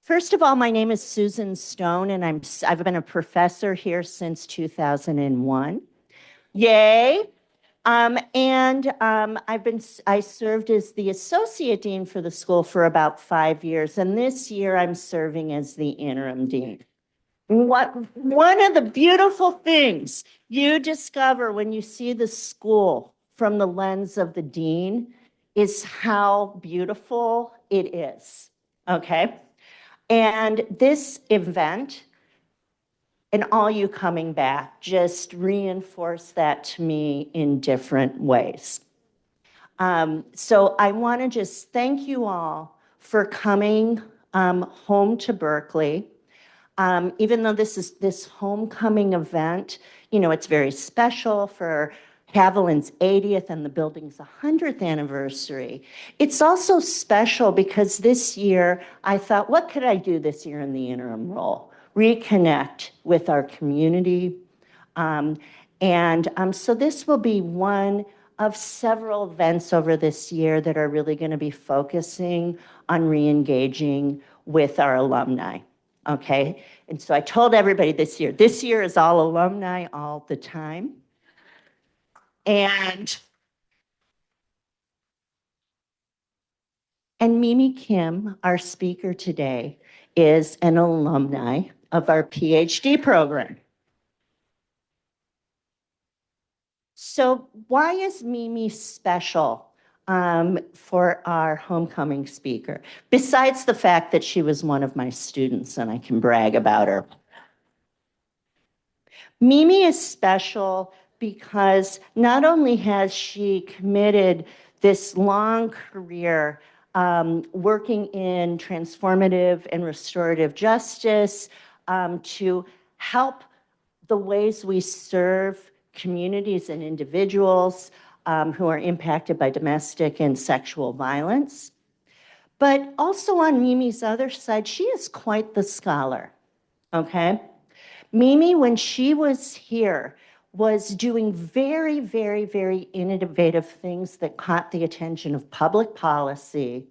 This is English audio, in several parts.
First of all, my name is Susan Stone, and I've been a professor here since 2001. Yay! I served as the associate dean for the school for about 5 years, and this year I'm serving as the interim dean. One of the beautiful things you discover when you see the school from the lens of the dean is how beautiful it is. Okay. And this event and all you coming back just reinforce that to me in different ways. So I want to just thank you all for coming home to Berkeley. Even though this is this homecoming event, it's very special for Haviland's 80th and the building's 100th anniversary. It's also special because this year I thought, what could I do this year in the interim role? Reconnect with our community. So this will be one of several events over this year that are really going to be focusing on re-engaging with our alumni. Okay, and so I told everybody this year is all alumni all the time. And Mimi Kim, our speaker today, is an alumni of our PhD program. So why is Mimi special for our homecoming speaker? Besides the fact that she was one of my students and I can brag about her. Mimi is special because not only has she committed this long career working in transformative and restorative justice to help the ways we serve communities and individuals who are impacted by domestic and sexual violence. But also on Mimi's other side, she is quite the scholar, okay? Mimi, when she was here, was doing very, very, very innovative things that caught the attention of public policy,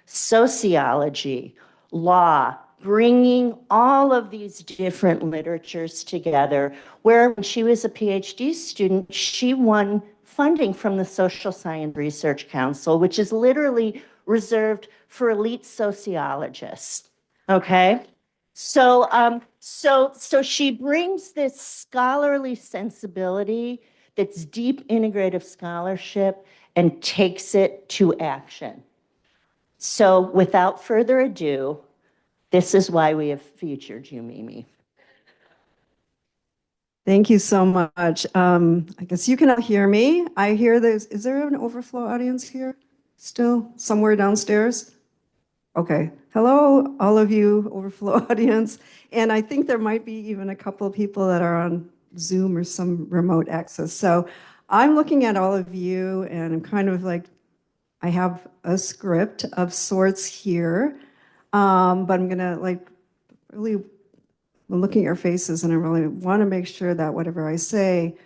sociology, law, bringing all of these different literatures together, where when she was a PhD student, she won funding from the Social Science Research Council, which is literally reserved for elite sociologists, okay? So she brings this scholarly sensibility that's deep integrative scholarship and takes it to action. So without further ado, this is why we have featured you, Mimi. Thank you so much. I guess you cannot hear me. I hear there's, is there an overflow audience here still somewhere downstairs? Okay. Hello, all of you overflow audience. And I think there might be even a couple of people that are on Zoom or some remote access. So I'm looking at all of you and I'm kind of like, I have a script of sorts here, but I'm gonna really, I'm looking at your faces and I really want to make sure that whatever I say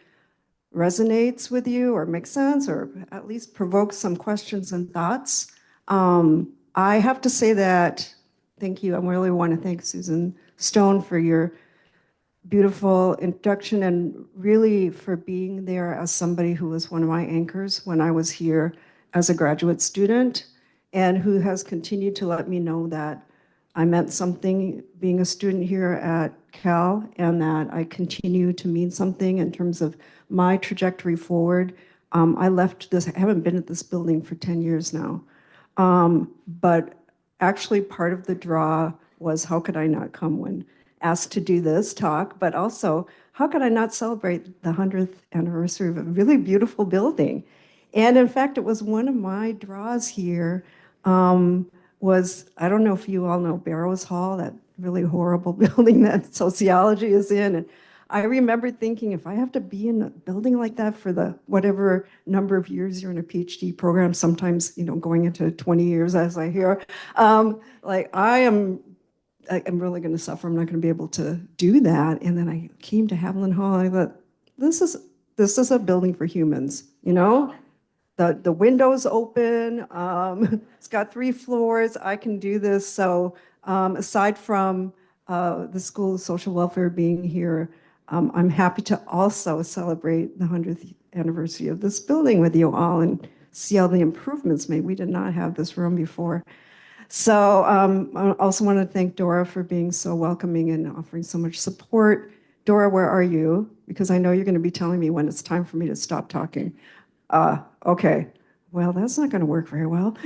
resonates with you or makes sense or at least provokes some questions and thoughts. I have to say that, thank you. I really want to thank Susan Stone for your beautiful introduction and really for being there as somebody who was one of my anchors when I was here as a graduate student and who has continued to let me know that I meant something being a student here at Cal and that I continue to mean something in terms of my trajectory forward. I left this, I haven't been at this building for 10 years now. But actually part of the draw was how could I not come when asked to do this talk, but also how could I not celebrate the 100th anniversary of a really beautiful building? And in fact, it was one of my draws here was, I don't know if you all know Barrows Hall, that really horrible building that sociology is in. And I remember thinking, if I have to be in a building like that for the whatever number of years you're in a PhD program, sometimes, going into 20 years as I hear, like I'm really going to suffer. I'm not going to be able to do that. And then I came to Haviland Hall and I thought, this is a building for humans, The window's open, it's got 3 floors, I can do this. So Aside from the School of Social Welfare being here, I'm happy to also celebrate the 100th anniversary of this building with you all and see all the improvements made. We did not have this room before. So I also want to thank Dora for being so welcoming and offering so much support. Dora, where are you? Because I know you're going to be telling me when it's time for me to stop talking. Okay. Well, that's not going to work very well.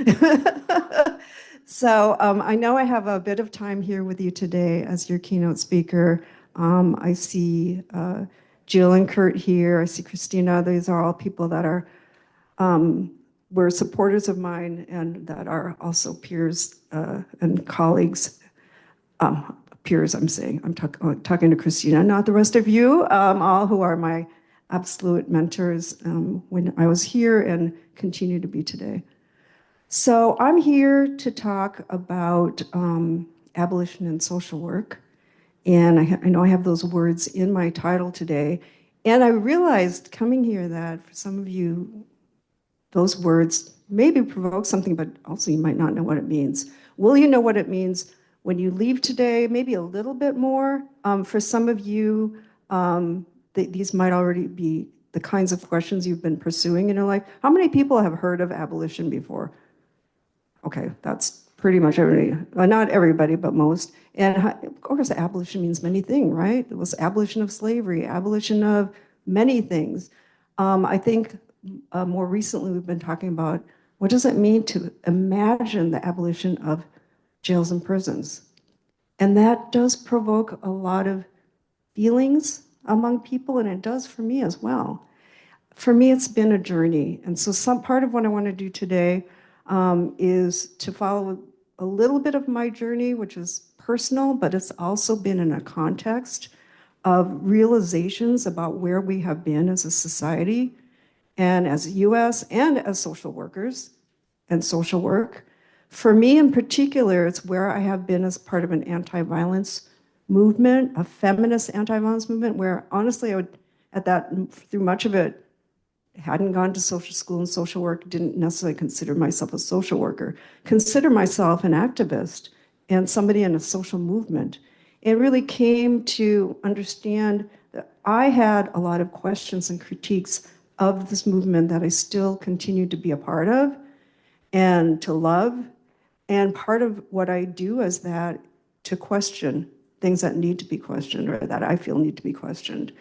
So I know I have a bit of time here with you today as your keynote speaker. I see Jill and Kurt here. I see Christina. These are all people that are were supporters of mine and that are also peers and colleagues. Peers, I'm saying. I'm talking to Christina, not the rest of you, all who are my absolute mentors when I was here and continue to be today. So I'm here to talk about abolition and social work. And I know I have those words in my title today. And I realized coming here that for some of you, those words maybe provoke something, but also you might not know what it means. Will you know what it means when you leave today? Maybe a little bit more. For some of you, these might already be the kinds of questions you've been pursuing in your life. How many people have heard of abolition before? Okay, that's pretty much everybody. Not everybody, but most. And of course, abolition means many things, right? It was abolition of slavery, abolition of many things. I think more recently we've been talking about what does it mean to imagine the abolition of jails and prisons? And that does provoke a lot of feelings among people, and it does for me as well. For me, it's been a journey. And so some part of what I want to do today is to follow a little bit of my journey, which is personal, but it's also been in a context of realizations about where we have been as a society and as US and as social workers and social work. For me in particular, it's where I have been as part of an anti-violence movement, a feminist anti-violence movement, where honestly I would, through much of it, hadn't gone to social school and social work, didn't necessarily consider myself a social worker, consider myself an activist and somebody in a social movement. It really came to understand that I had a lot of questions and critiques of this movement that I still continue to be a part of and to love. And part of what I do is that to question things that need to be questioned or that I feel need to be questioned.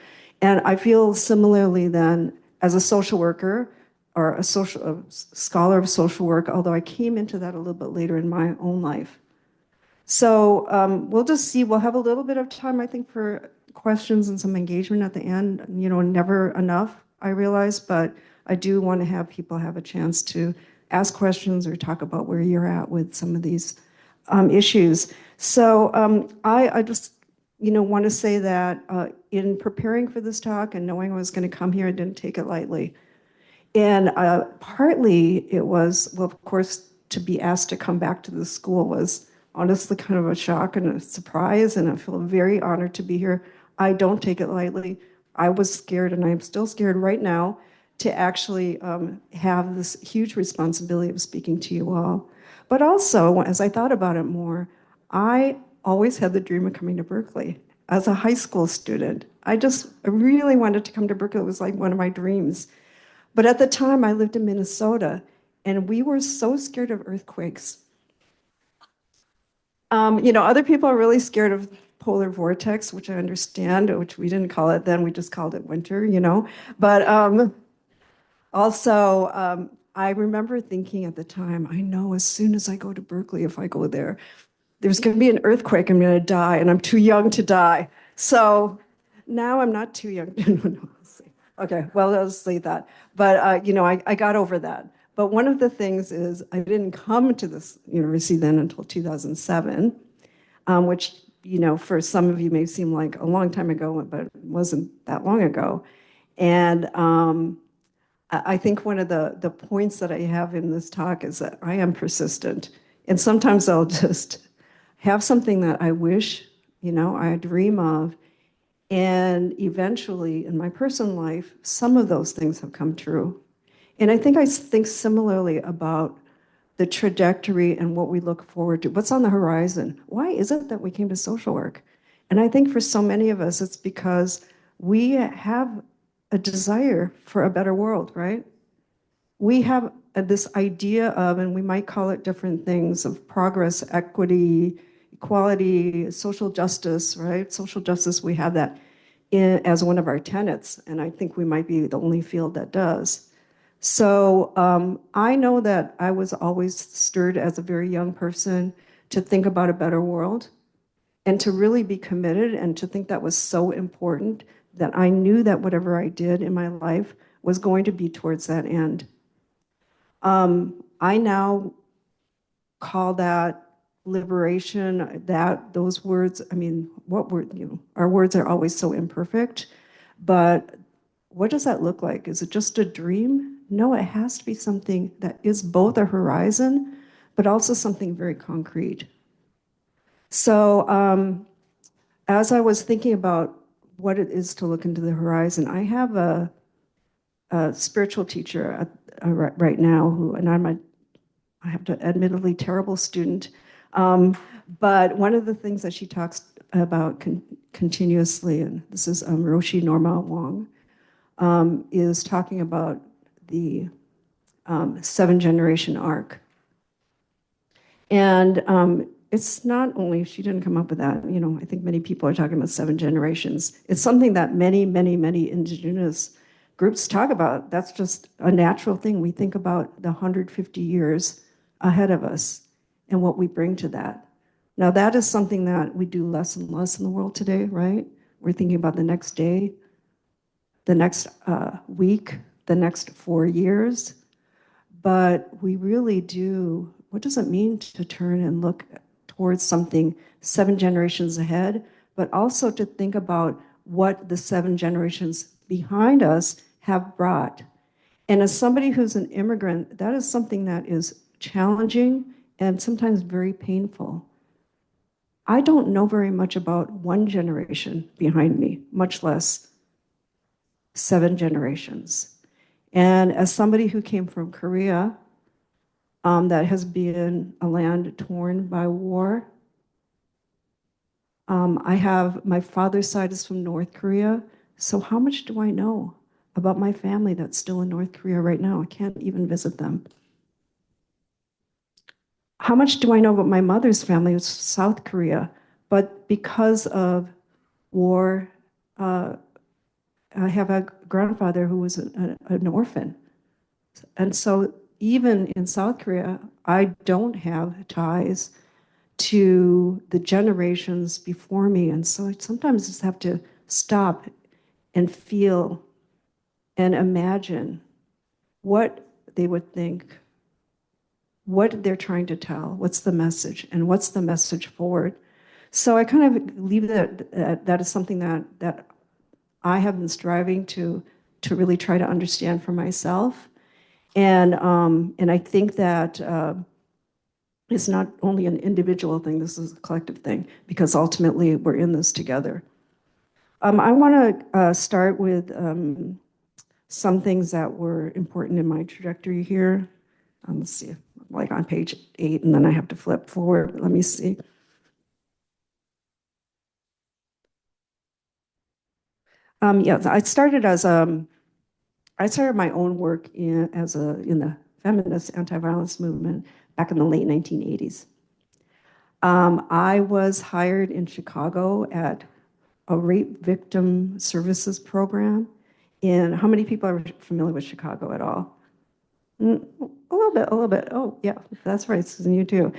And I feel similarly then as a social worker or a scholar of social work, although I came into that a little bit later in my own life. So we'll just see, we'll have a little bit of time, I think, for questions and some engagement at the end. You know, never enough, I realize, but I do want to have people have a chance to ask questions or talk about where you're at with some of these issues. So I just, want to say that in preparing for this talk and knowing I was going to come here, I didn't take it lightly. And partly it was, well, of course, to be asked to come back to the school was honestly kind of a shock and a surprise, and I feel very honored to be here. I don't take it lightly. I was scared, and I'm still scared right now to actually have this huge responsibility of speaking to you all. But also, as I thought about it more, I always had the dream of coming to Berkeley. As a high school student, I really wanted to come to Berkeley. It was like one of my dreams. But at the time, I lived in Minnesota, and we were so scared of earthquakes. Other people are really scared of polar vortex, which I understand, which we didn't call it then, we just called it winter, But also, I remember thinking at the time, I know as soon as I go to Berkeley, if I go there, there's going to be an earthquake, I'm going to die, and I'm too young to die. So now I'm not too young. No, okay, well, I'll just say that. But, I got over that. But one of the things is I didn't come to this university then until 2007, which, for some of you may seem like a long time ago, but it wasn't that long ago. And I think one of the points that I have in this talk is that I am persistent. And sometimes I'll just have something that I wish, I dream of. And eventually, in my personal life, some of those things have come true. And I think similarly about the trajectory and what we look forward to. What's on the horizon? Why is it that we came to social work? And I think for so many of us, it's because we have a desire for a better world, right? We have this idea of, and we might call it different things, of progress, equity, equality, social justice, right? Social justice, we have that as one of our tenets, and I think we might be the only field that does. So I know that I was always stirred as a very young person to think about a better world and to really be committed and to think that was so important that I knew that whatever I did in my life was going to be towards that end. I now call that liberation, that those words, I mean, what word, our words are always so imperfect, but what does that look like? Is it just a dream? No, it has to be something that is both a horizon, but also something very concrete. So as I was thinking about what it is to look into the horizon, I have a spiritual teacher right now who, and I have to admittedly terrible student, but one of the things that she talks about continuously, and this is Roshi Norma Wong, is talking about the 7-generation arc. And it's not only, she didn't come up with that, I think many people are talking about 7 generations. It's something that many, many, many indigenous groups talk about. That's just a natural thing. We think about the 150 years ahead of us and what we bring to that. Now, that is something that we do less and less in the world today, right? We're thinking about the next day, the next week, the next 4 years. But we really do, what does it mean to turn and look towards something 7 generations ahead, but also to think about what the 7 generations behind us have brought. And as somebody who's an immigrant, that is something that is challenging and sometimes very painful. I don't know very much about 1 generation behind me, much less 7 generations. And as somebody who came from Korea, that has been a land torn by war, I have, my father's side is from North Korea, so how much do I know about my family that's still in North Korea right now? I can't even visit them. How much do I know about my mother's family, which is South Korea? But because of war, I have a grandfather who was an orphan. And so even in South Korea, I don't have ties to the generations before me. And so I sometimes just have to stop and feel and imagine what they would think, what they're trying to tell, what's the message, and what's the message forward. So I kind of leave that is something that I have been striving to really try to understand for myself. And I think that it's not only an individual thing, this is a collective thing, because ultimately we're in this together. I want to start with some things that were important in my trajectory here. Let's see, like on page 8, and then I have to flip forward. Let me see. Yeah, I started my own work in the feminist anti-violence movement back in the late 1980s. I was hired in Chicago at a rape victim services program. And how many people are familiar with Chicago at all? A little bit. Oh, yeah, that's right, Susan, you too.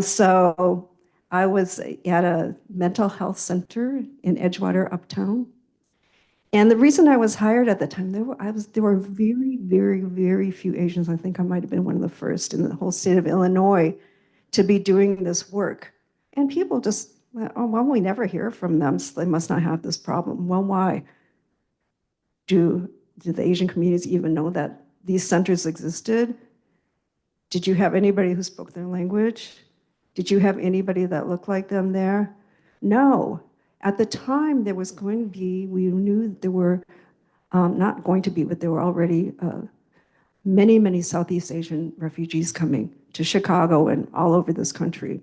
So I was at a mental health center in Edgewater, Uptown. And the reason I was hired at the time, there were very, very, very few Asians. I think I might have been one of the first in the whole state of Illinois to be doing this work. And people just, oh, well, we never hear from them, so they must not have this problem. Well, why? Do the Asian communities even know that these centers existed? Did you have anybody who spoke their language? Did you have anybody that looked like them there? No. At the time, there was going to be, we knew there were not going to be, but there were already many, many Southeast Asian refugees coming to Chicago and all over this country.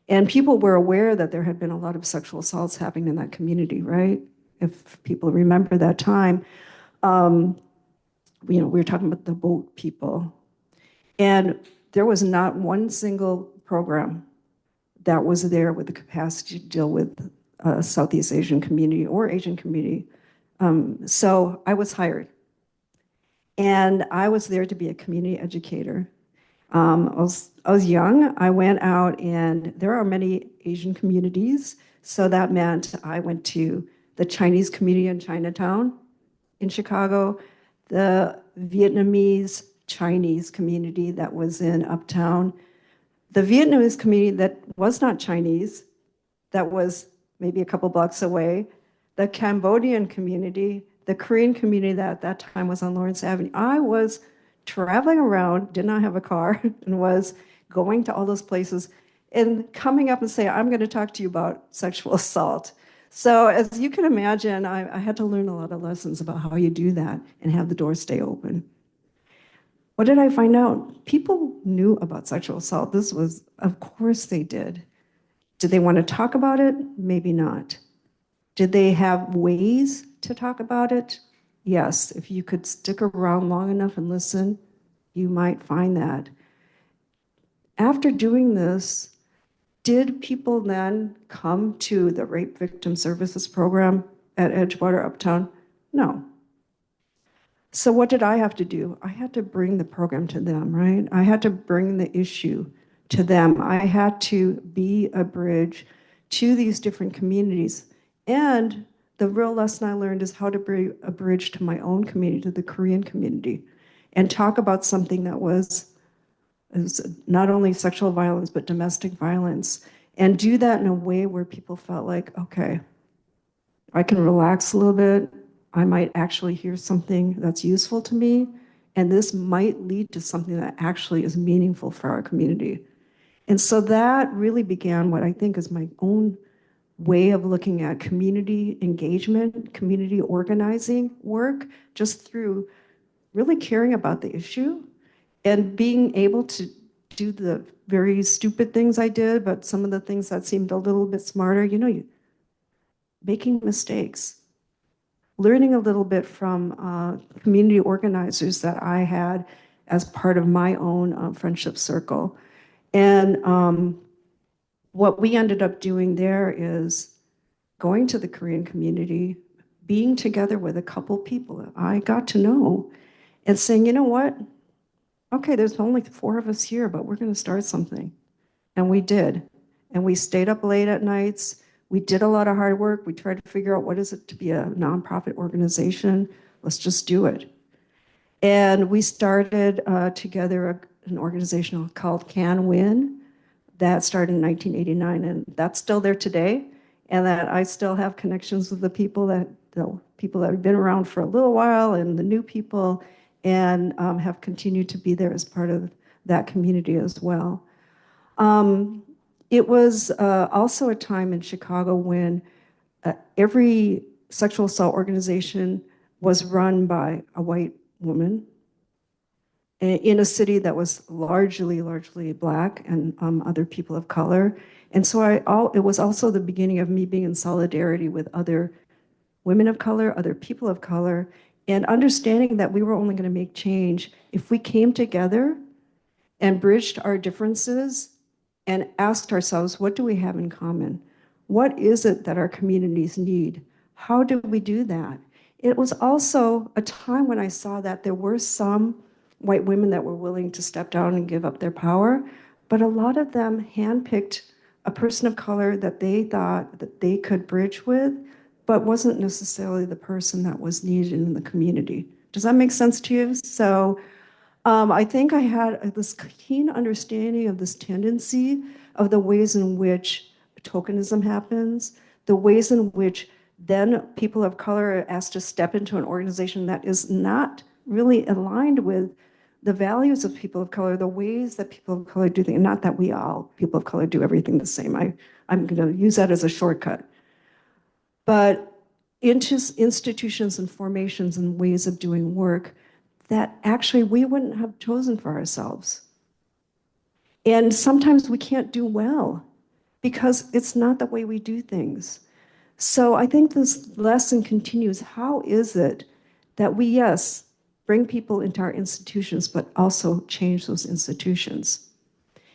And people were aware that there had been a lot of sexual assaults happening in that community, right? If people remember that time, we were talking about the boat people. And there was not one single program that was there with the capacity to deal with Southeast Asian community or Asian community. So I was hired. And I was there to be a community educator. I was young. I went out, and there are many Asian communities. So that meant I went to the Chinese community in Chinatown in Chicago, the Vietnamese Chinese community that was in Uptown, the Vietnamese community that was not Chinese, that was maybe a couple blocks away, the Cambodian community, the Korean community that at that time was on Lawrence Avenue. I was traveling around, did not have a car, and was going to all those places and coming up and saying, I'm going to talk to you about sexual assault. So as you can imagine, I had to learn a lot of lessons about how you do that and have the doors stay open. What did I find out? People knew about sexual assault. This was, of course they did. Did they want to talk about it? Maybe not. Did they have ways to talk about it? Yes, if you could stick around long enough and listen, you might find that. After doing this, did people then come to the Rape Victim Services Program at Edgewater Uptown? No. So what did I have to do? I had to bring the program to them, right? I had to bring the issue to them. I had to be a bridge to these different communities. And the real lesson I learned is how to bring a bridge to my own community, to the Korean community, and talk about something that was not only sexual violence, but domestic violence, and do that in a way where people felt like, okay, I can relax a little bit. I might actually hear something that's useful to me, and this might lead to something that actually is meaningful for our community. And so that really began what I think is my own way of looking at community engagement, community organizing work, just through really caring about the issue and being able to do the very stupid things I did, but some of the things that seemed a little bit smarter, making mistakes, learning a little bit from community organizers that I had as part of my own friendship circle. And what we ended up doing there is going to the Korean community, being together with a couple people that I got to know, and saying, you know what? Okay, there's only 4 of us here, but we're going to start something. And we did. And we stayed up late at nights. We did a lot of hard work. We tried to figure out what is it to be a nonprofit organization. Let's just do it. And we started together an organization called Can Win that started in 1989, and that's still there today. And that I still have connections with the people that have been around for a little while and the new people, and have continued to be there as part of that community as well. It was also a time in Chicago when every sexual assault organization was run by a white woman in a city that was largely Black and other people of color. And so it was also the beginning of me being in solidarity with other women of color, other people of color, and understanding that we were only going to make change if we came together and bridged our differences and asked ourselves, what do we have in common? What is it that our communities need? How do we do that? It was also a time when I saw that there were some white women that were willing to step down and give up their power, but a lot of them handpicked a person of color that they thought that they could bridge with, but wasn't necessarily the person that was needed in the community. Does that make sense to you? So I think I had this keen understanding of this tendency of the ways in which tokenism happens, the ways in which then people of color are asked to step into an organization that is not really aligned with the values of people of color, the ways that people of color do things, not that we all, people of color, do everything the same. I'm going to use that as a shortcut. But into institutions and formations and ways of doing work that actually we wouldn't have chosen for ourselves. And sometimes we can't do well because it's not the way we do things. So I think this lesson continues. How is it that we, yes, bring people into our institutions, but also change those institutions?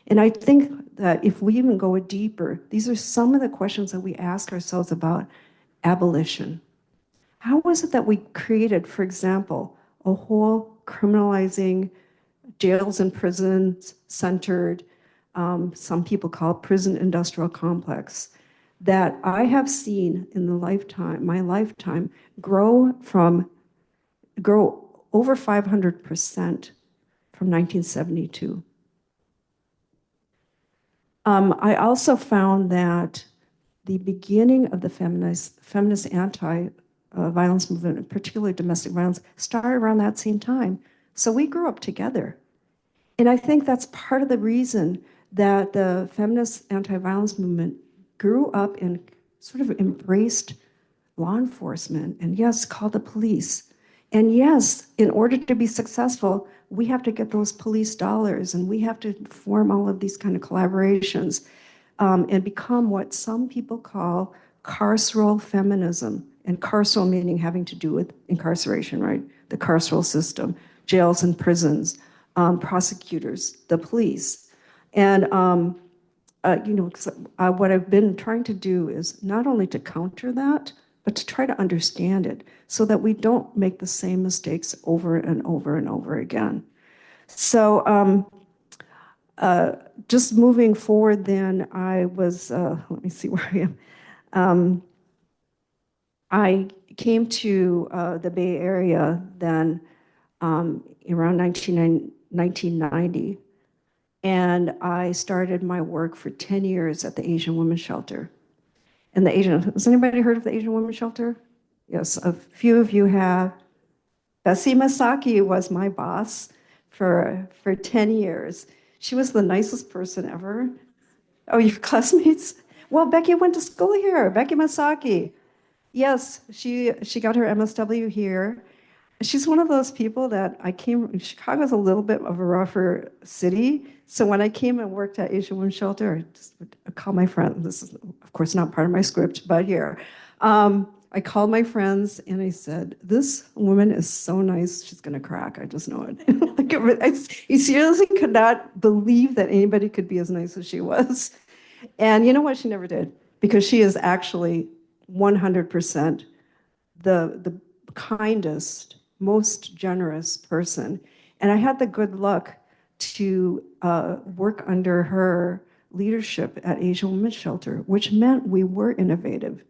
And I think that if we even go deeper, these are some of the questions that we ask ourselves about abolition. How is it that we created, for example, a whole criminalizing jails and prisons centered, some people call it prison industrial complex, that I have seen in my lifetime, grow over 500% from 1972. I also found that the beginning of the feminist anti-violence movement, particularly domestic violence, started around that same time. So we grew up together. And I think that's part of the reason that the feminist anti-violence movement grew up and sort of embraced law enforcement and, yes, called the police. And yes, in order to be successful, we have to get those police dollars and we have to form all of these kind of collaborations and become what some people call carceral feminism. And carceral meaning having to do with incarceration, right? The carceral system, jails and prisons, prosecutors, the police. And what I've been trying to do is not only to counter that, but to try to understand it so that we don't make the same mistakes over and over and over again. So just moving forward then, I was, let me see where I am. I came to the Bay Area then around 1990. And I started my work for 10 years at the Asian Women's Shelter. And has anybody heard of the Asian Women's Shelter? Yes, a few of you have. Bessie Masaki was my boss for 10 years. She was the nicest person ever. Oh, your classmates? Well, Becky went to school here, Becky Masaki. Yes, she got her MSW here. She's one of those people that Chicago's a little bit of a rougher city. So when I came and worked at Asian Women's Shelter, I just would call my friend. This is, of course, not part of my script, but here. I called my friends and I said, this woman is so nice, she's going to crack. I just know it. I seriously could not believe that anybody could be as nice as she was. And you know what? She never did, because she is actually 100% the kindest, most generous person. And I had the good luck to work under her leadership at Asian Women's Shelter, which meant we were innovative,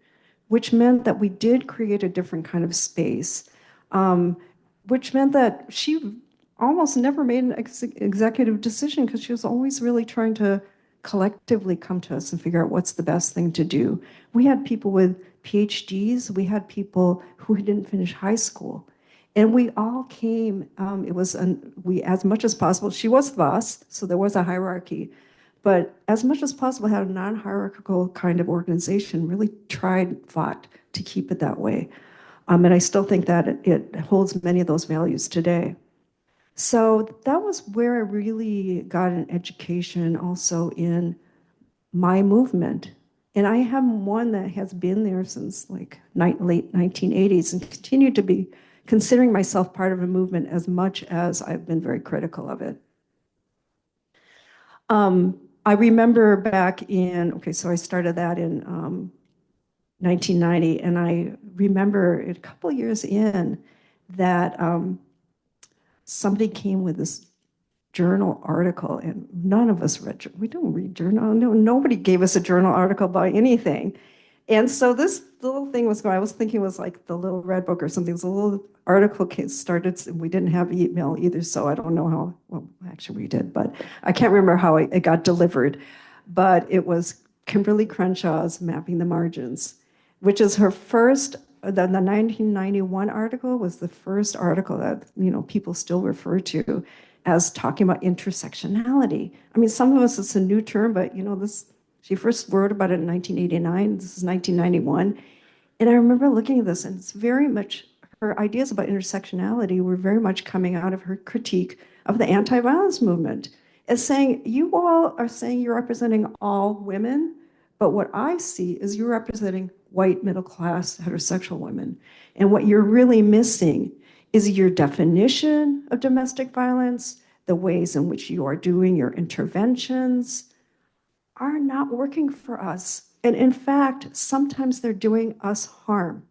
which meant that we did create a different kind of space, which meant that she almost never made an executive decision because she was always really trying to collectively come to us and figure out what's the best thing to do. We had people with PhDs, we had people who didn't finish high school. And we all came, we, as much as possible, she was the boss, so there was a hierarchy, but as much as possible had a non-hierarchical kind of organization, really fought to keep it that way. And I still think that it holds many of those values today. So that was where I really got an education also in my movement. And I have one that has been there since like late 1980s and continued to be considering myself part of a movement as much as I've been very critical of it. I remember back so I started that in 1990, and I remember a couple years in that somebody came with this journal article, and none of us we don't read journal. No, nobody gave us a journal article about anything. And so this little thing was going, I was thinking it was like the Little Red Book or something. It was a little article started, and we didn't have email either, so I don't know how, well, actually we did, but I can't remember how it got delivered. But it was Kimberly Crenshaw's Mapping the Margins, which is her first, the 1991 article was the first article that, people still refer to as talking about intersectionality. I mean, some of us, it's a new term, but she first wrote about it in 1989. This is 1991. And I remember looking at this, and it's very much, her ideas about intersectionality were very much coming out of her critique of the anti-violence movement. as saying, you all are saying you're representing all women, but what I see is you're representing white middle-class heterosexual women. And what you're really missing is your definition of domestic violence, the ways in which you are doing your interventions are not working for us. And in fact, sometimes they're doing us harm.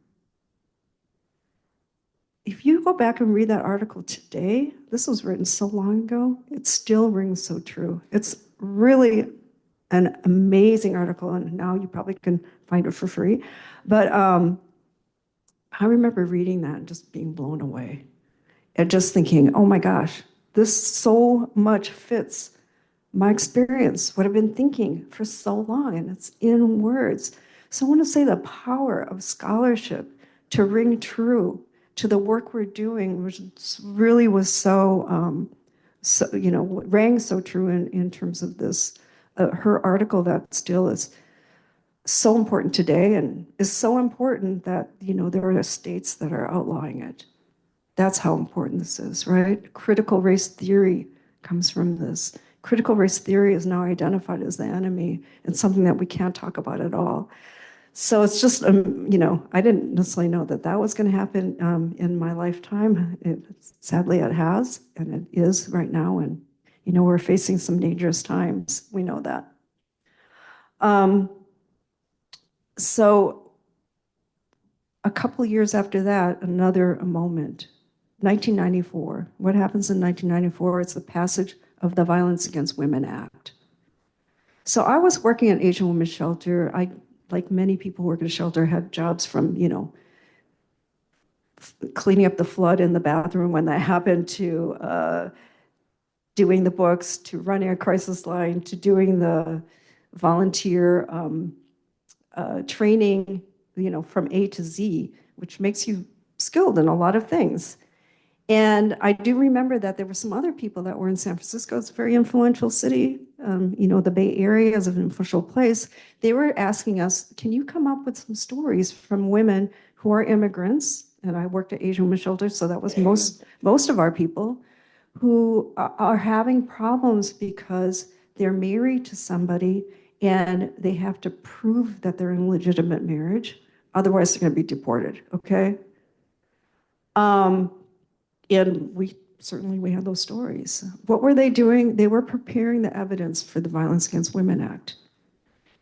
If you go back and read that article today, this was written so long ago, it still rings so true. It's really an amazing article, and now you probably can find it for free. But I remember reading that and just being blown away and just thinking, oh my gosh, this so much fits my experience, what I've been thinking for so long, and it's in words. So I want to say the power of scholarship to ring true to the work we're doing, which really was so, rang so true in terms of this, her article that still is so important today and is so important that, there are states that are outlawing it. That's how important this is, right? Critical race theory comes from this. Critical race theory is now identified as the enemy and something that we can't talk about at all. So it's just, I didn't necessarily know that that was going to happen in my lifetime. Sadly, it has, and it is right now. And, we're facing some dangerous times. We know that. So a couple of years after that, another moment, 1994. What happens in 1994? It's the passage of the Violence Against Women Act. So I was working at Asian Women's Shelter. I, like many people who work at a shelter, had jobs from, cleaning up the flood in the bathroom when that happened, to doing the books, to running a crisis line, to doing the volunteer training, from A to Z, which makes you skilled in a lot of things. And I do remember that there were some other people that were in San Francisco. It's a very influential city. The Bay Area is an influential place. They were asking us, can you come up with some stories from women who are immigrants? And I worked at Asian Women's Shelter, so that was most of our people who are having problems because they're married to somebody and they have to prove that they're in legitimate marriage. Otherwise, they're going to be deported, okay? And we had those stories. What were they doing? They were preparing the evidence for the Violence Against Women Act.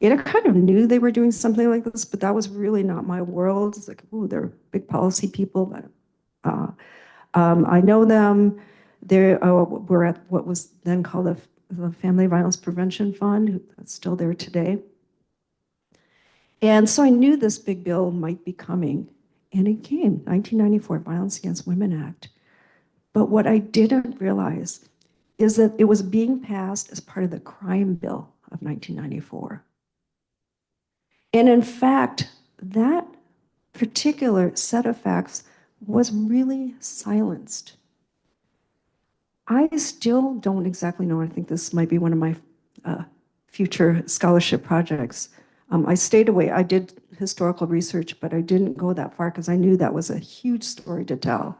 And I kind of knew they were doing something like this, but that was really not my world. It's like, ooh, they're big policy people, but I know them. We're at what was then called the Family Violence Prevention Fund. That's still there today. And so I knew this big bill might be coming. And it came, 1994, Violence Against Women Act. But what I didn't realize is that it was being passed as part of the crime bill of 1994. And in fact, that particular set of facts was really silenced. I still don't exactly know. I think this might be one of my future scholarship projects. I stayed away. I did historical research, but I didn't go that far because I knew that was a huge story to tell.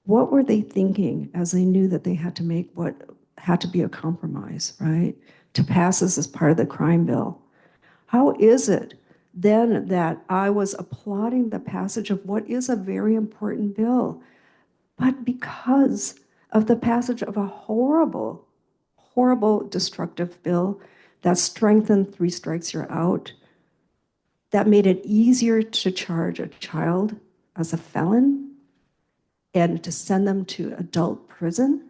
What were they thinking as they knew that they had to make what had to be a compromise, right? To pass this as part of the crime bill. How is it then that I was applauding the passage of what is a very important bill, but because of the passage of a horrible, horrible, destructive bill that strengthened 3 strikes you're out, that made it easier to charge a child as a felon and to send them to adult prison,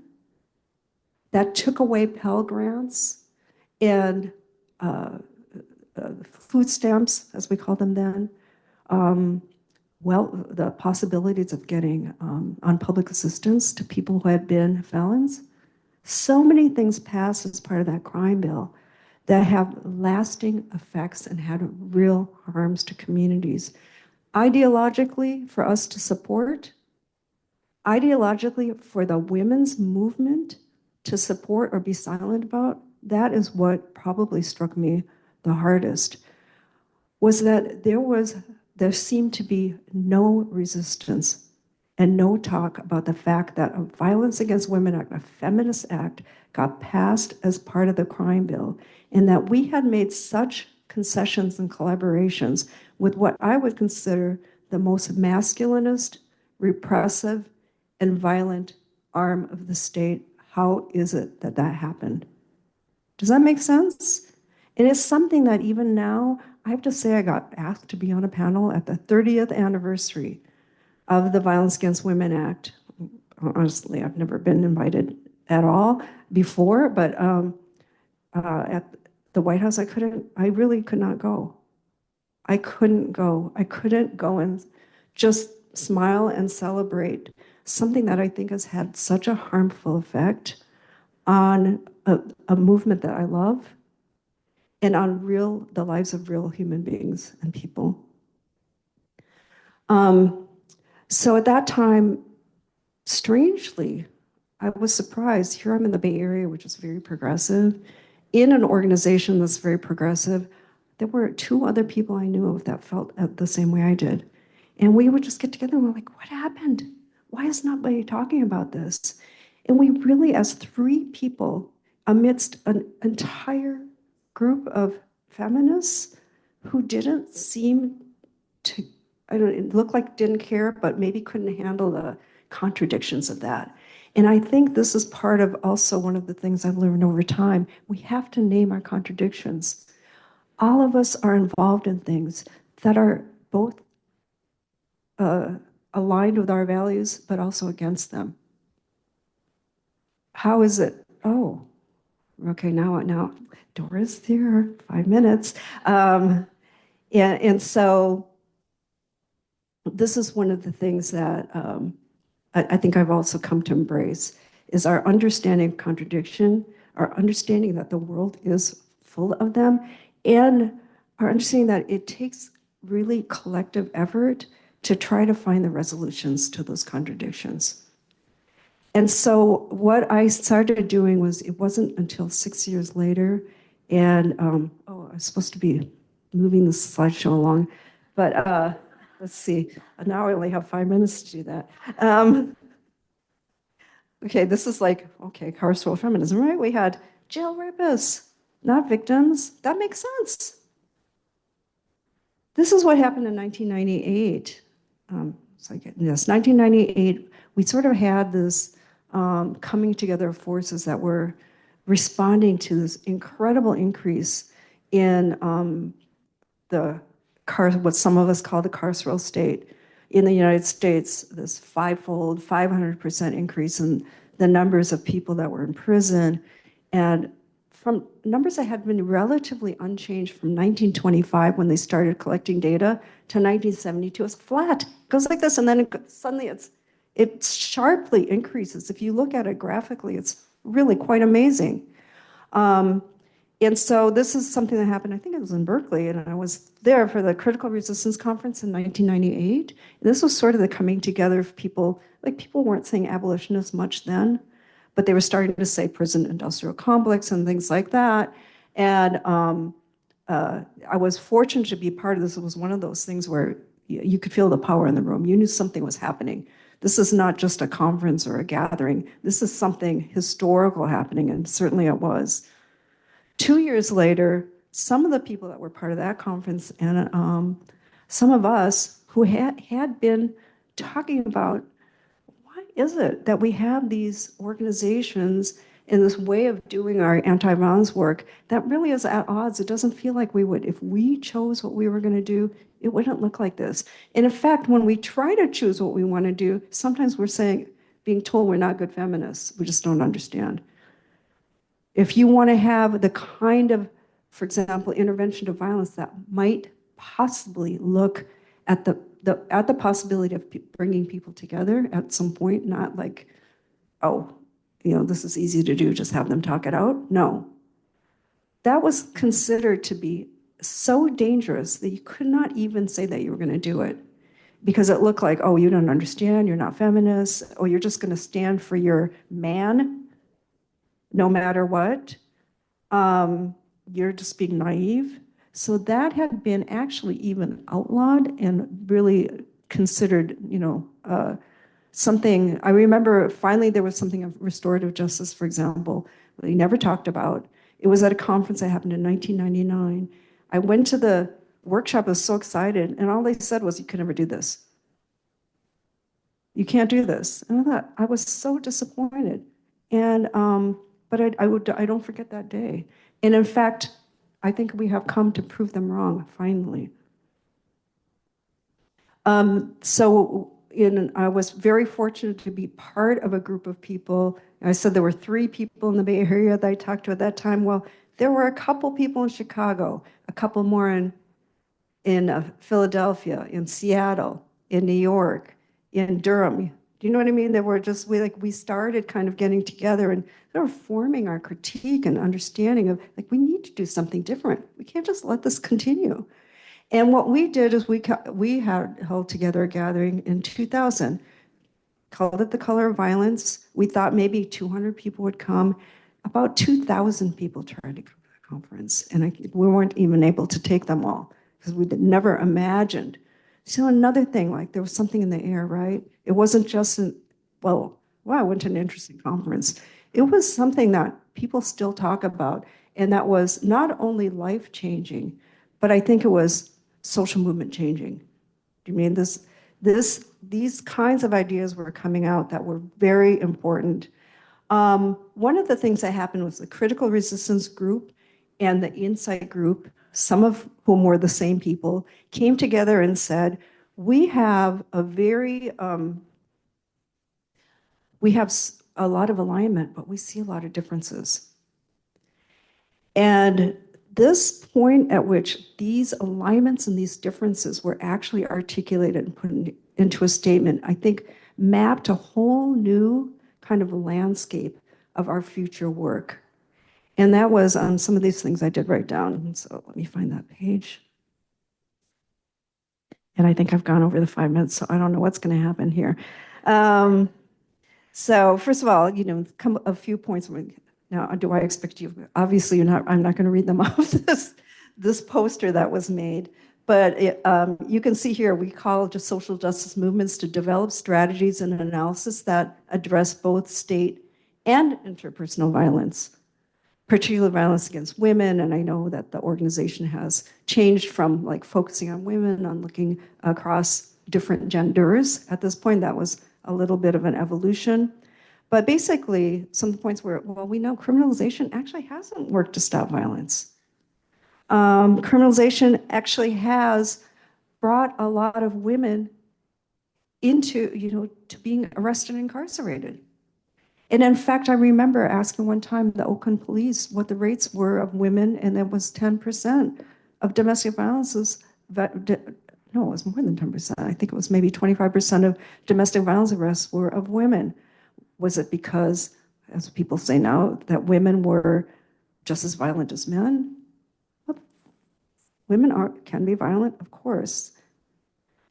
that took away Pell Grants and food stamps, as we called them then, the possibilities of getting on public assistance to people who had been felons. So many things passed as part of that crime bill that have lasting effects and had real harms to communities. Ideologically, for us to support, ideologically, for the women's movement to support or be silent about, that is what probably struck me the hardest, was that there seemed to be no resistance and no talk about the fact that a Violence Against Women Act, a feminist act, got passed as part of the crime bill, and that we had made such concessions and collaborations with what I would consider the most masculinist, repressive, and violent arm of the state. How is it that that happened? Does that make sense? It is something that even now, I have to say, I got asked to be on a panel at the 30th anniversary of the Violence Against Women Act. Honestly, I've never been invited at all before, but at the White House, I really could not go. I couldn't go. I couldn't go and just smile and celebrate something that I think has had such a harmful effect on a movement that I love and on the lives of real human beings and people. So at that time, strangely, I was surprised. Here I'm in the Bay Area, which is very progressive, in an organization that's very progressive. There were 2 other people I knew of that felt the same way I did. And we would just get together and we're like, what happened? Why is nobody talking about this? And we really, as 3 people, amidst an entire group of feminists who didn't seem to, it looked like didn't care, but maybe couldn't handle the contradictions of that. And I think this is part of also one of the things I've learned over time. We have to name our contradictions. All of us are involved in things that are both aligned with our values, but also against them. How is it? Oh, okay, now, Dora's there, 5 minutes. And so this is one of the things that I think I've also come to embrace, is our understanding of contradiction, our understanding that the world is full of them, and our understanding that it takes really collective effort to try to find the resolutions to those contradictions. And so what I started doing was, it wasn't until 6 years later, and I was supposed to be moving the slideshow along, but let's see, now I only have 5 minutes to do that. Okay, this is like, okay, carceral feminism, right? We had jail rapists, not victims. That makes sense. This is what happened in 1998. Yes, 1998, we sort of had this coming together of forces that were responding to this incredible increase in what some of us call the carceral state in the United States, this 500% increase in the numbers of people that were in prison. And from numbers that had been relatively unchanged from 1925 when they started collecting data to 1972, it's flat. It goes like this, and then suddenly it sharply increases. If you look at it graphically, it's really quite amazing. And so this is something that happened, I think it was in Berkeley, and I was there for the Critical Resistance Conference in 1998. This was sort of the coming together of people, like people weren't saying abolition as much then, but they were starting to say prison industrial complex and things like that. And I was fortunate to be part of this. It was one of those things where you could feel the power in the room. You knew something was happening. This is not just a conference or a gathering. This is something historical happening, and certainly it was. 2 years later, some of the people that were part of that conference and some of us who had been talking about, why is it that we have these organizations in this way of doing our anti-violence work that really is at odds? It doesn't feel like we would. If we chose what we were going to do, it wouldn't look like this. And in fact, when we try to choose what we want to do, sometimes we're being told we're not good feminists. We just don't understand. If you want to have the kind of, for example, intervention to violence that might possibly look at the possibility of bringing people together at some point, not like, oh, this is easy to do, just have them talk it out. No. That was considered to be so dangerous that you could not even say that you were going to do it, because it looked like, oh, you don't understand, you're not feminist, or you're just going to stand for your man no matter what. You're just being naive. So that had been actually even outlawed and really considered, something, I remember finally there was something of restorative justice, for example, that he never talked about. It was at a conference that happened in 1999. I went to the workshop, I was so excited, and all they said was, you can never do this. You can't do this. And I thought, I was so disappointed. And, but I don't forget that day. And in fact, I think we have come to prove them wrong, finally. I was very fortunate to be part of a group of people. I said there were 3 people in the Bay Area that I talked to at that time. Well, there were a couple people in Chicago, a couple more in Philadelphia, in Seattle, in New York, in Durham. Do you know what I mean? There were just, we started kind of getting together and sort of forming our critique and understanding of, like, we need to do something different. We can't just let this continue. And what we did is we had held together a gathering in 2000, called it The Color of Violence. We thought maybe 200 people would come. About 2,000 people tried to come to the conference, and we weren't even able to take them all because we'd never imagined. So another thing, like there was something in the air, right? It wasn't just wow, I went to an interesting conference. It was something that people still talk about, and that was not only life-changing, but I think it was social movement changing. Do you mean these kinds of ideas were coming out that were very important. One of the things that happened was the critical resistance group and the insight group, some of whom were the same people, came together and said, we have a lot of alignment, but we see a lot of differences. And this point at which these alignments and these differences were actually articulated and put into a statement, I think mapped a whole new kind of landscape of our future work. And that was some of these things I did write down. And so let me find that page. And I think I've gone over the 5 minutes, so I don't know what's going to happen here. So first of all, a few points. Now, do I expect you? Obviously, I'm not going to read them off this poster that was made. But you can see here, we call just social justice movements to develop strategies and analysis that address both state and interpersonal violence, particularly violence against women. And I know that the organization has changed from like focusing on women, on looking across different genders. At this point, that was a little bit of an evolution. But basically, some of the points were, well, we know criminalization actually hasn't worked to stop violence. Criminalization actually has brought a lot of women into, to being arrested and incarcerated. And in fact, I remember asking one time the Oakland police what the rates were of women, and it was 10% of domestic violences. No, it was more than 10%. I think it was maybe 25% of domestic violence arrests were of women. Was it because, as people say now, that women were just as violent as men? Well, women can be violent, of course.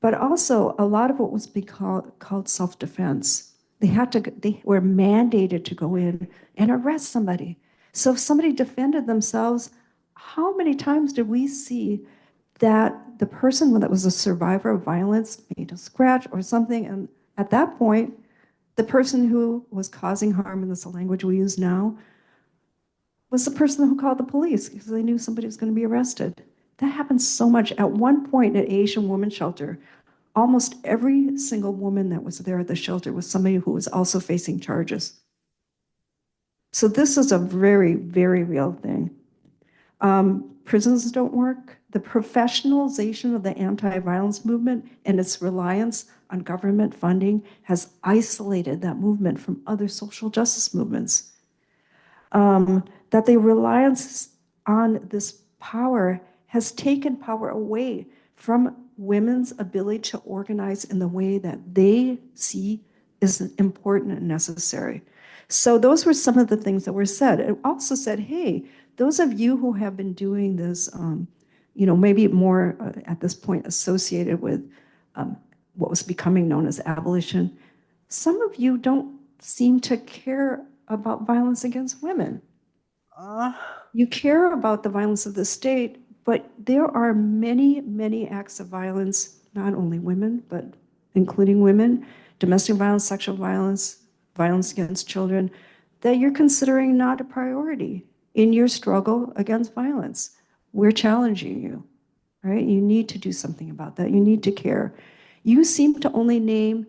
But also, a lot of it was called self-defense. They were mandated to go in and arrest somebody. So if somebody defended themselves, how many times did we see that the person that was a survivor of violence made a scratch or something, and at that point, the person who was causing harm, and that's the language we use now, was the person who called the police because they knew somebody was going to be arrested. That happens so much. At one point at Asian Women's Shelter, almost every single woman that was there at the shelter was somebody who was also facing charges. So this is a very, very real thing. Prisons don't work. The professionalization of the anti-violence movement and its reliance on government funding has isolated that movement from other social justice movements. That the reliance on this power has taken power away from women's ability to organize in the way that they see is important and necessary. So those were some of the things that were said. It also said, hey, those of you who have been doing this, maybe more at this point associated with what was becoming known as abolition, some of you don't seem to care about violence against women. You care about the violence of the state, but there are many, many acts of violence, not only women, but including women, domestic violence, sexual violence, violence against children, that you're considering not a priority in your struggle against violence. We're challenging you, right? You need to do something about that. You need to care. You seem to only name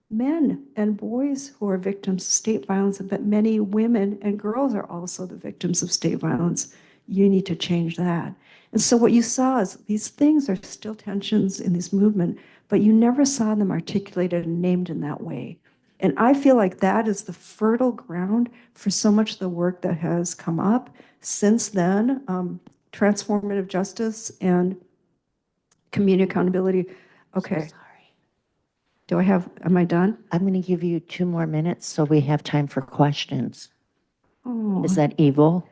men and boys who are victims of state violence, but many women and girls are also the victims of state violence. You need to change that. And so what you saw is these things are still tensions in this movement, but you never saw them articulated and named in that way. And I feel like that is the fertile ground for so much of the work that has come up since then, transformative justice and community accountability. Okay. So sorry. Am I done? I'm going to give you 2 more minutes so we have time for questions. Oh, Is that evil?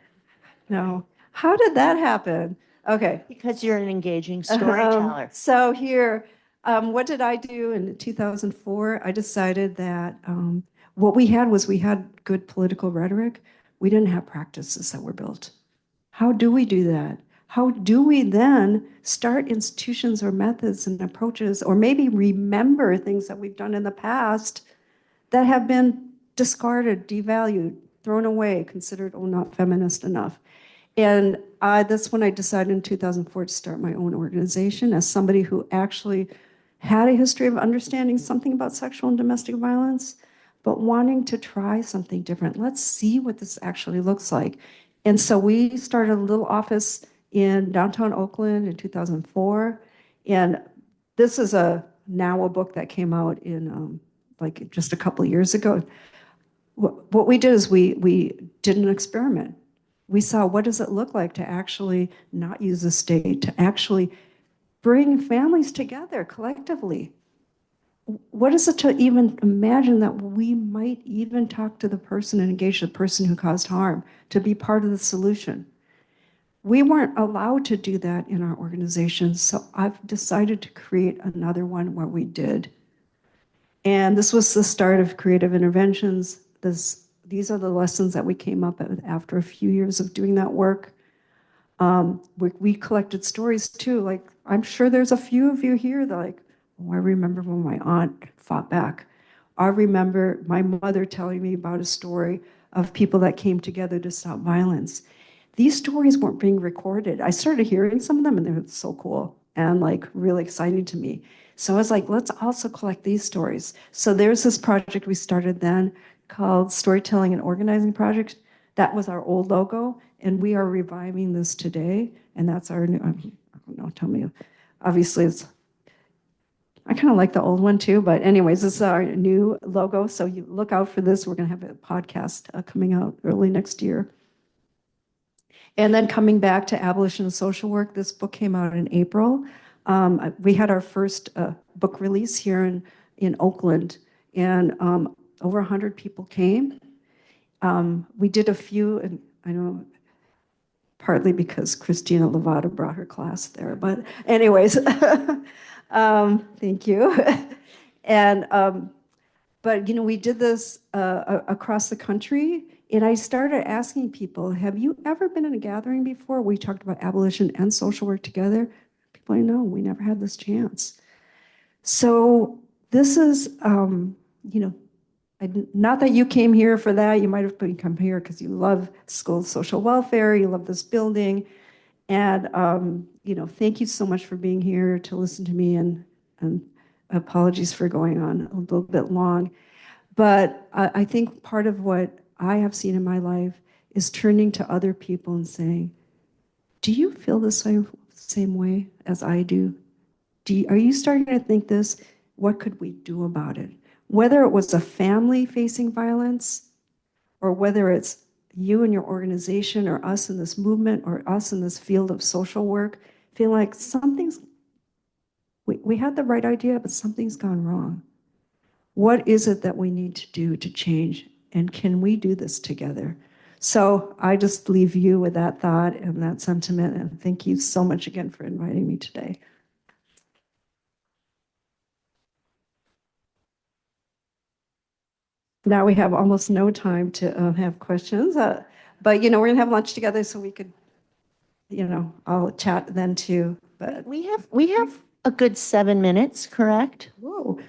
no. How did that happen? Okay. Because you're an engaging storyteller. So here, what did I do in 2004? I decided that what we had good political rhetoric. We didn't have practices that were built. How do we do that? How do we then start institutions or methods and approaches, or maybe remember things that we've done in the past that have been discarded, devalued, thrown away, considered, oh, not feminist enough? And that's when I decided in 2004 to start my own organization as somebody who actually had a history of understanding something about sexual and domestic violence, but wanting to try something different. Let's see what this actually looks like. And so we started a little office in downtown Oakland in 2004. And this is now a book that came out in like just a couple of years ago. What we did is we did an experiment. We saw, what does it look like to actually not use the state, to actually bring families together collectively? What is it to even imagine that we might even talk to the person and engage the person who caused harm to be part of the solution? We weren't allowed to do that in our organization, so I've decided to create another one where we did. And this was the start of creative interventions. These are the lessons that we came up with after a few years of doing that work. We collected stories too. Like, I'm sure there's a few of you here that like, oh, I remember when my aunt fought back. I remember my mother telling me about a story of people that came together to stop violence. These stories weren't being recorded. I started hearing some of them and they were so cool and like really exciting to me. So I was like, let's also collect these stories. So there's this project we started then called Storytelling and Organizing Project. That was our old logo, and we are reviving this today. And that's our new, I don't know, tell me. Obviously, I kind of like the old one too, but anyways, this is our new logo. So you look out for this. We're going to have a podcast coming out early next year. And then coming back to Abolition and Social Work, this book came out in April. We had our first book release here in Oakland, and over 100 people came. We did a few, and I know partly because Christina Levada brought her class there, but anyways, thank you. And but we did this across the country, and I started asking people, have you ever been in a gathering before? We talked about abolition and social work together. People, I know, we never had this chance. So this is, not that you came here for that. You might have come here because you love school social welfare, you love this building. And, thank you so much for being here to listen to me, and apologies for going on a little bit long. But I think part of what I have seen in my life is turning to other people and saying, do you feel the same way as I do? Are you starting to think this? What could we do about it? Whether it was a family facing violence, or whether it's you and your organization, or us in this movement, or us in this field of social work, feel like we had the right idea, but something's gone wrong. What is it that we need to do to change? And can we do this together? So I just leave you with that thought and that sentiment. And thank you so much again for inviting me today. Now we have almost no time to have questions, but we're gonna have lunch together so we could, I'll chat then too. But we have a good 7 minutes, correct? whoa,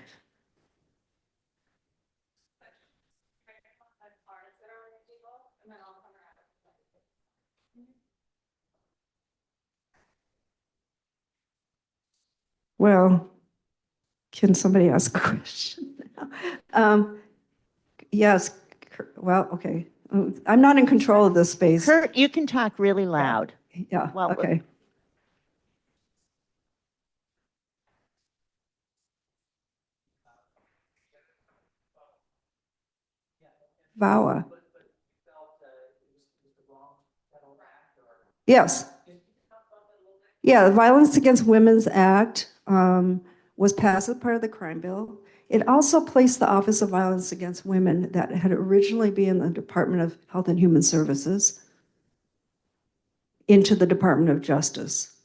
Well, can somebody ask a question? Yes, well, okay. I'm not in control of this space. Kurt, you can talk really loud. Yeah, Well, okay. VAWA. Yes. Yeah, the Violence Against Women's Act was passed as part of the crime bill. It also placed the Office of Violence Against Women that had originally been in the Department of Health and Human Services into the Department of Justice.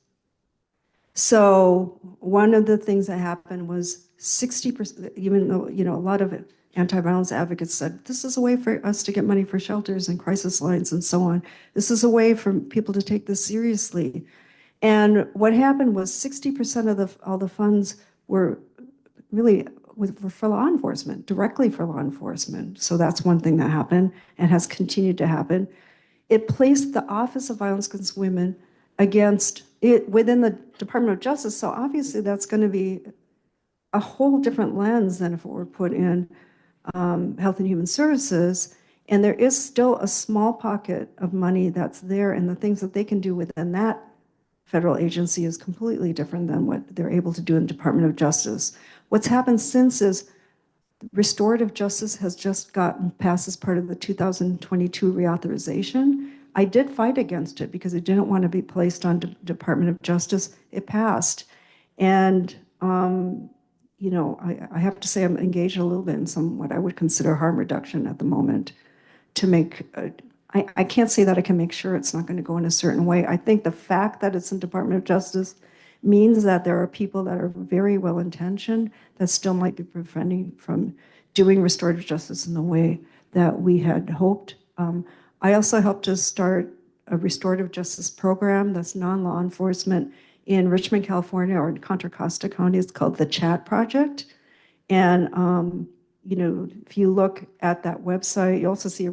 So one of the things that happened was 60%, even though, you know, a lot of anti-violence advocates said, this is a way for us to get money for shelters and crisis lines and so on. This is a way for people to take this seriously. And what happened was 60% of all the funds were really were for law enforcement, directly for law enforcement. So that's one thing that happened and has continued to happen. It placed the Office of Violence Against Women against it within the Department of Justice. So obviously that's going to be a whole different lens than if it were put in Health and Human Services. And there is still a small pocket of money that's there, and the things that they can do within that federal agency is completely different than what they're able to do in the Department of Justice. What's happened since is restorative justice has just gotten passed as part of the 2022 reauthorization. I did fight against it because it didn't want to be placed on Department of Justice. It passed. And, you know, I have to say I'm engaged a little bit in some what I would consider harm reduction at the moment to make, I can't say that I can make sure it's not going to go in a certain way. I think the fact that it's in Department of Justice means that there are people that are very well-intentioned that still might be preventing from doing restorative justice in the way that we had hoped. I also helped to start a restorative justice program that's non-law enforcement in Richmond, California, or in Contra Costa County. It's called the Chat Project. And you know, if you look at that website, you also see a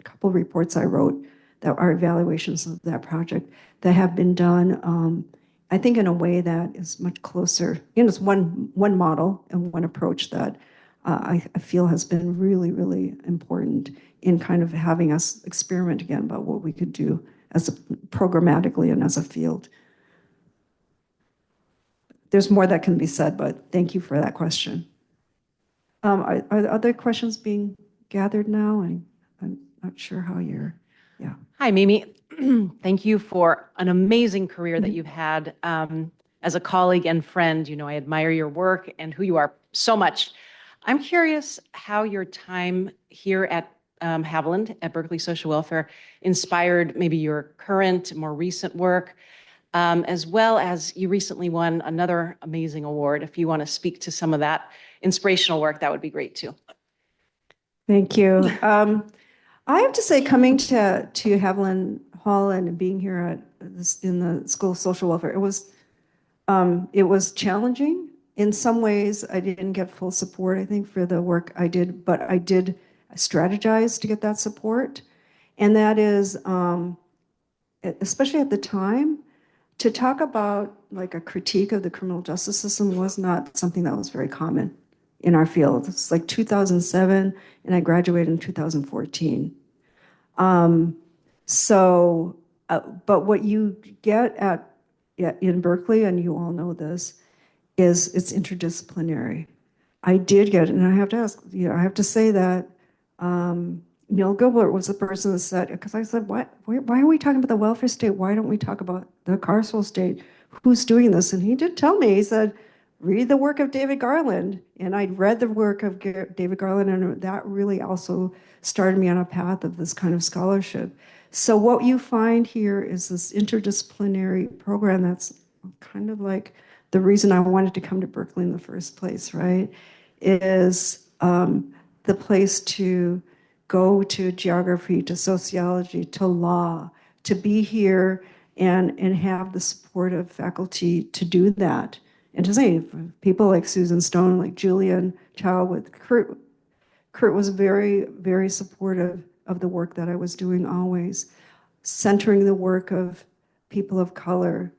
couple reports I wrote that are evaluations of that project that have been done, I think in a way that is much closer. You know, it's one model and one approach that I feel has been really, really important in kind of having us experiment again about what we could do as programmatically and as a field. There's more that can be said, but thank you for that question. Are other questions being gathered now? I'm not sure how you're, yeah. Hi, Mimi. Thank you for an amazing career that you've had. As a colleague and friend, you know, I admire your work and who you are so much. I'm curious how your time here at Haviland at Berkeley Social Welfare inspired maybe your current, more recent work, as well as you recently won another amazing award. If you want to speak to some of that inspirational work, that would be great too. Thank you. I have to say, coming to Haviland Hall and being here in the School of Social Welfare, it was challenging. In some ways, I didn't get full support, I think, for the work I did, but I did strategize to get that support. And that is, especially at the time, to talk about like a critique of the criminal justice system was not something that was very common in our field. It's like 2007, and I graduated in 2014. But what you get in Berkeley, and you all know this, is it's interdisciplinary. I did get it, and I have to ask, you know, I have to say that Neil Gilbert was the person that said, because I said, why are we talking about the welfare state? Why don't we talk about the carceral state? Who's doing this? And he did tell me, he said, read the work of David Garland. And I'd read the work of David Garland, and that really also started me on a path of this kind of scholarship. So what you find here is this interdisciplinary program that's kind of like the reason I wanted to come to Berkeley in the first place, right? Is the place to go to geography, to sociology, to law, to be here and have the support of faculty to do that. And to say, people like Susan Stone, like Julian Chow, with Kurt was very, very supportive of the work that I was doing always, centering the work of people of color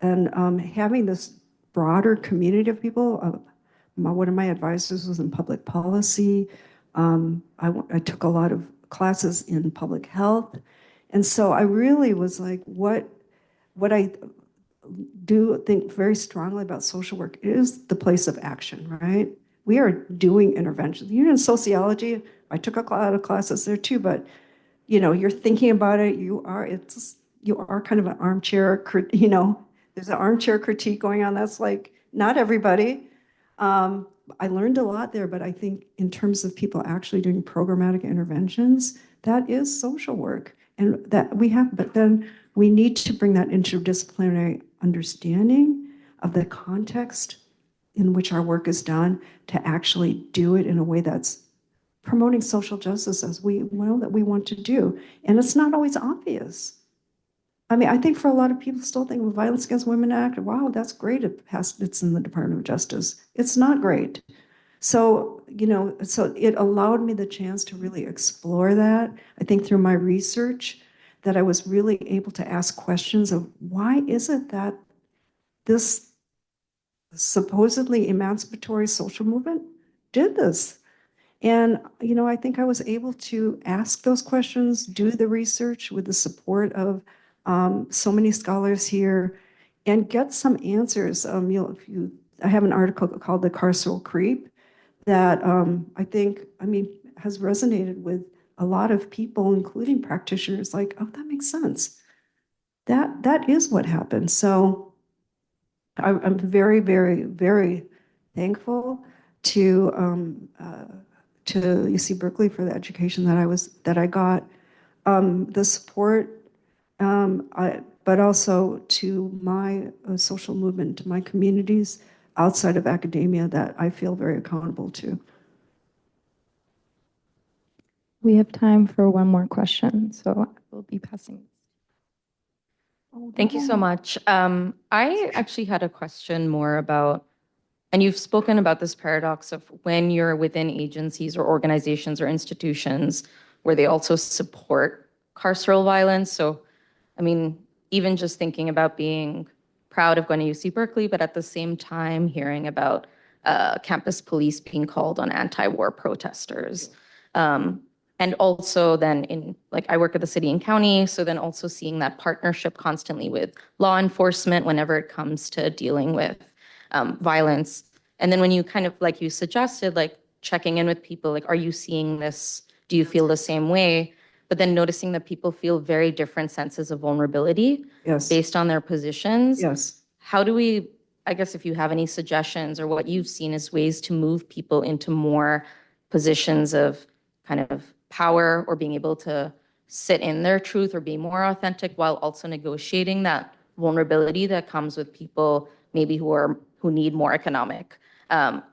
and having this broader community of people. One of my advisors was in public policy. I took a lot of classes in public health. And so I really was like, what I do think very strongly about social work is the place of action, right? We are doing interventions. You're in sociology. I took a lot of classes there too, but you're thinking about it. You are kind of an armchair, there's an armchair critique going on. That's like, not everybody. I learned a lot there, but I think in terms of people actually doing programmatic interventions, that is social work. And but then we need to bring that interdisciplinary understanding of the context in which our work is done to actually do it in a way that's promoting social justice as we know that we want to do. And it's not always obvious. I mean, I think for a lot of people still think the Violence Against Women Act, wow, that's great. It's in the Department of Justice. It's not great. So, so it allowed me the chance to really explore that. I think through my research that I was really able to ask questions of why is it that this supposedly emancipatory social movement did this? And, I think I was able to ask those questions, do the research with the support of so many scholars here, and get some answers. I have an article called "The Carceral Creep" that has resonated with a lot of people, including practitioners. Like, oh, that makes sense. That is what happened. So I'm very, very, very thankful to UC Berkeley for the education that I got, the support. But also to my social movement, to my communities outside of academia that I feel very accountable to. We have time for one more question, so we'll be passing. Thank you so much. I actually had a question more about, and you've spoken about this paradox of when you're within agencies or organizations or institutions where they also support carceral violence. So, I mean, even just thinking about being proud of going to UC Berkeley, but at the same time hearing about campus police being called on anti-war protesters. And also then I work at the city and county, so then also seeing that partnership constantly with law enforcement whenever it comes to dealing with violence. And then when you kind of, like you suggested, like checking in with people, like, are you seeing this? Do you feel the same way? But then noticing that people feel very different senses of vulnerability based on their positions. Yes. How do we, I guess if you have any suggestions or what you've seen as ways to move people into more positions of kind of power or being able to sit in their truth or be more authentic while also negotiating that vulnerability that comes with people maybe who need more economic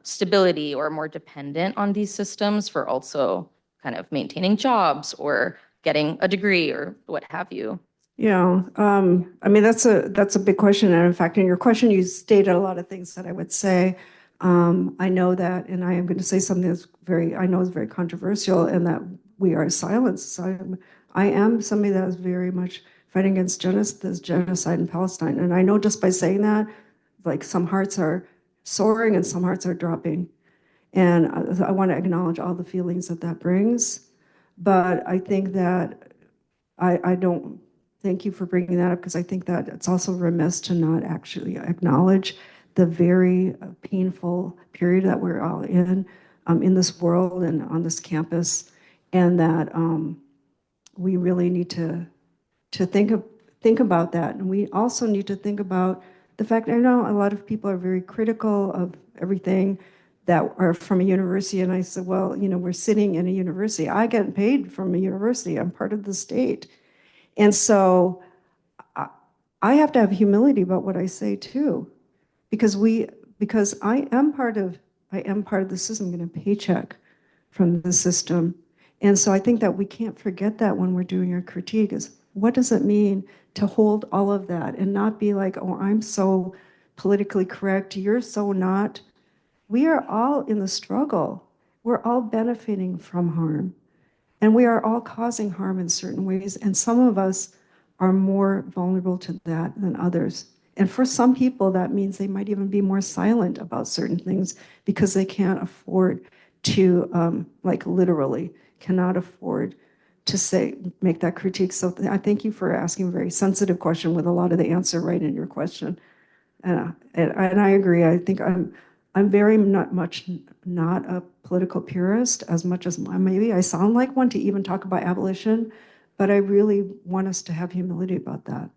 stability or more dependent on these systems for also kind of maintaining jobs or getting a degree or what have you? Yeah, I mean, that's a big question. And in fact, in your question, you stated a lot of things that I would say. I know that, and I am going to say something that's I know is very controversial, and that we are silenced. I am somebody that is very much fighting against this genocide in Palestine. And I know just by saying that, like, some hearts are soaring and some hearts are dropping. And I want to acknowledge all the feelings that brings. But I think that I don't thank you for bringing that up, because I think that it's also remiss to not actually acknowledge the very painful period that we're all in this world and on this campus, and that we really need to think about that. And we also need to think about the fact, I know a lot of people are very critical of everything that are from a university. And I said, well, we're sitting in a university. I get paid from a university. I'm part of the state. And so I have to have humility about what I say too, because I am part of the system, getting a paycheck from the system. And so I think that we can't forget that when we're doing our critique is, what does it mean to hold all of that and not be like, oh, I'm so politically correct, you're so not. We are all in the struggle. We're all benefiting from harm. And we are all causing harm in certain ways. And some of us are more vulnerable to that than others. And for some people, that means they might even be more silent about certain things because they can't afford to, like literally, cannot afford to say, make that critique. So I thank you for asking a very sensitive question with a lot of the answer right in your question. And I agree. I think I'm very not a political purist as much as maybe I sound like one to even talk about abolition, but I really want us to have humility about that.